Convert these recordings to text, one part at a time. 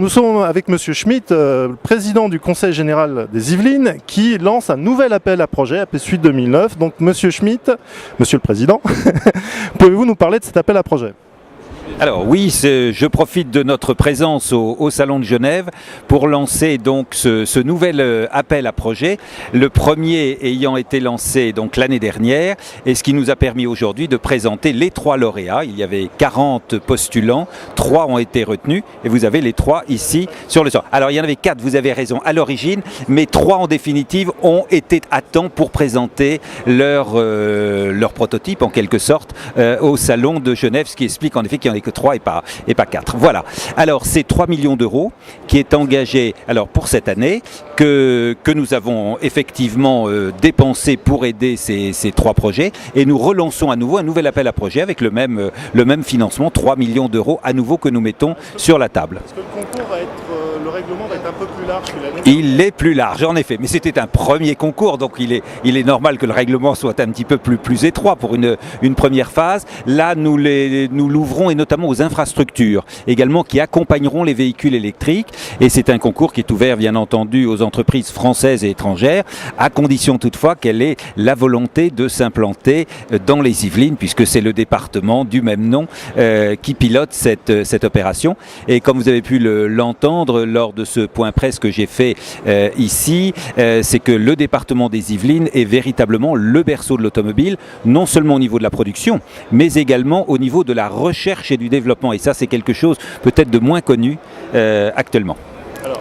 nous sommes avec Monsieur Schmitt, président du Conseil général des Yvelines, qui lance un nouvel appel à projet, appel suite 2009. Donc Monsieur Schmitt, Monsieur le Président, pouvez-vous nous parler de cet appel à projet ? Alors oui, je profite de notre présence au Salon de Genève pour lancer donc ce nouvel appel à projet, le premier ayant été lancé donc l'année dernière et ce qui nous a permis aujourd'hui de présenter les 3 lauréats. Il y avait 40 postulants, 3 ont été retenus et vous avez les 3 ici sur le sol. Alors il y en avait 4, vous avez raison, à l'origine, mais 3 en définitive ont été à temps pour présenter leur prototype en quelque sorte au Salon de Genève, ce qui explique en effet qu'il n'y en a que 3 et pas 4. Voilà. Alors c'est 3 millions d'euros qui est engagé alors, pour cette année, que nous avons effectivement dépensé pour aider ces 3 projets et nous relançons à nouveau un nouvel appel à projet avec le même financement, 3 millions d'euros à nouveau que nous mettons sur la table. Est-ce que le concours va être, le règlement va être un peu plus large que l'année ? Il est plus large en effet, mais c'était un premier concours donc il est normal que le règlement soit un petit peu plus étroit pour une première phase. Là nous l'ouvrons et notamment aux infrastructures également qui accompagneront les véhicules électriques et c'est un concours qui est ouvert bien entendu aux entreprises françaises et étrangères à condition toutefois qu'elle ait la volonté de s'implanter dans les Yvelines puisque c'est le département du même nom qui pilote cette opération et comme vous avez pu l'entendre lors de ce point presse que j'ai fait ici, c'est que le département des Yvelines est véritablement le berceau de l'automobile, non seulement au niveau de la production mais également au niveau de la recherche et du développement et ça c'est quelque chose peut-être de moins connu actuellement. Alors,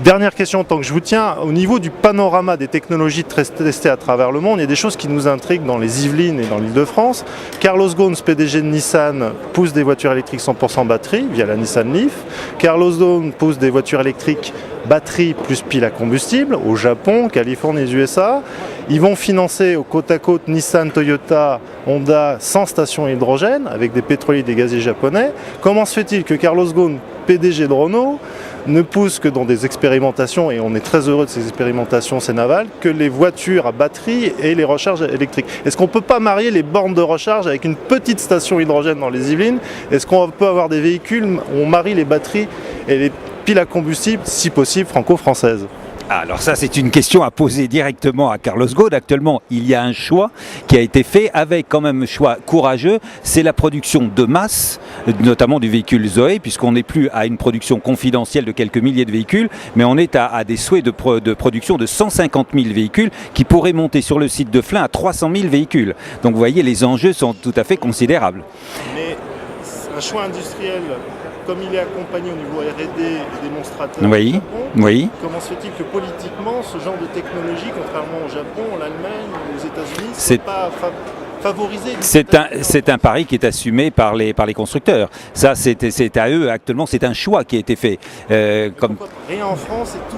dernière question tant que je vous tiens, au niveau du panorama des technologies testées à travers le monde, il y a des choses qui nous intriguent dans les Yvelines et dans l'Île-de-France. Carlos Ghosn, PDG de Nissan, pousse des voitures électriques 100% batterie via la Nissan Leaf. Carlos Ghosn pousse des voitures électriques batterie plus pile à combustible au Japon, Californie et les USA. Ils vont financer au côte à côte Nissan, Toyota, Honda sans station hydrogène avec des pétroliers et des gaziers japonais. Comment se fait-il que Carlos Ghosn, PDG de Renault, ne pousse que dans des expérimentations, et on est très heureux de ces expérimentations, c'est naval, que les voitures à batterie et les recharges électriques. Est-ce qu'on ne peut pas marier les bornes de recharge avec une petite station hydrogène dans les Yvelines? Est-ce qu'on peut avoir des véhicules où on marie les batteries et les piles à combustible, si possible franco-françaises? Alors ça c'est une question à poser directement à Carlos Ghosn. Actuellement il y a un choix qui a été fait avec quand même un choix courageux, c'est la production de masse, notamment du véhicule Zoé, puisqu'on n'est plus à une production confidentielle de quelques milliers de véhicules, mais on est à des souhaits de production de 150 000 véhicules qui pourraient monter sur le site de Flins à 300 000 véhicules. Donc vous voyez les enjeux sont tout à fait considérables. Mais un choix industriel comme il est accompagné au niveau R&D et démonstrateur oui, au Japon, oui. Comment se fait-il que politiquement, ce genre de technologie, contrairement au Japon, l'Allemagne, aux États-Unis, c'est pas favorisé? C'est un pari qui est assumé par les constructeurs. Ça, c'est à eux actuellement, c'est un choix qui a été fait. Rien en France et tout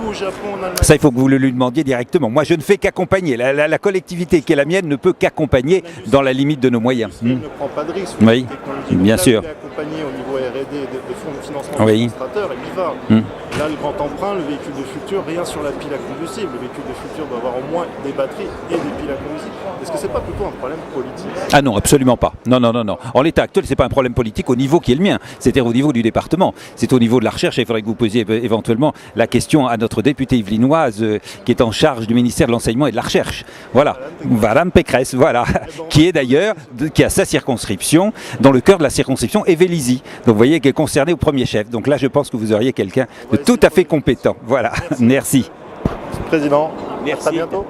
au Japon, en Allemagne. Ça, il faut que vous le lui demandiez directement. Moi, je ne fais qu'accompagner. La collectivité qui est la mienne ne peut qu'accompagner dans la limite de nos moyens. Elle ne prend pas de risque. Oui, bien sûr. Elle est accompagnée au niveau R&D de fonds de financement oui. administrateurs, elle y va. Là, le grand emprunt, le véhicule de futur, rien sur la pile à combustible. Le véhicule de futur doit avoir au moins des batteries et des piles à combustible. Est-ce que c'est pas plutôt un problème politique? Ah non, absolument pas. Non. En l'état actuel, c'est pas un problème politique au niveau qui est le mien. C'est-à-dire au niveau du département. C'est au niveau de la recherche et il faudrait que vous posiez éventuellement la question à notre députée yvelinoise qui est en charge du ministère de l'Enseignement et de la Recherche. Voilà. Madame Pécresse, voilà. Qui est d'ailleurs, qui a sa circonscription, dans le cœur de la circonscription est Vélizy. Donc vous voyez qu'elle est concernée au premier chef. Donc là, je pense que vous auriez quelqu'un de tout à fait compétent. Voilà. Merci. Monsieur le Président, merci. À très bientôt.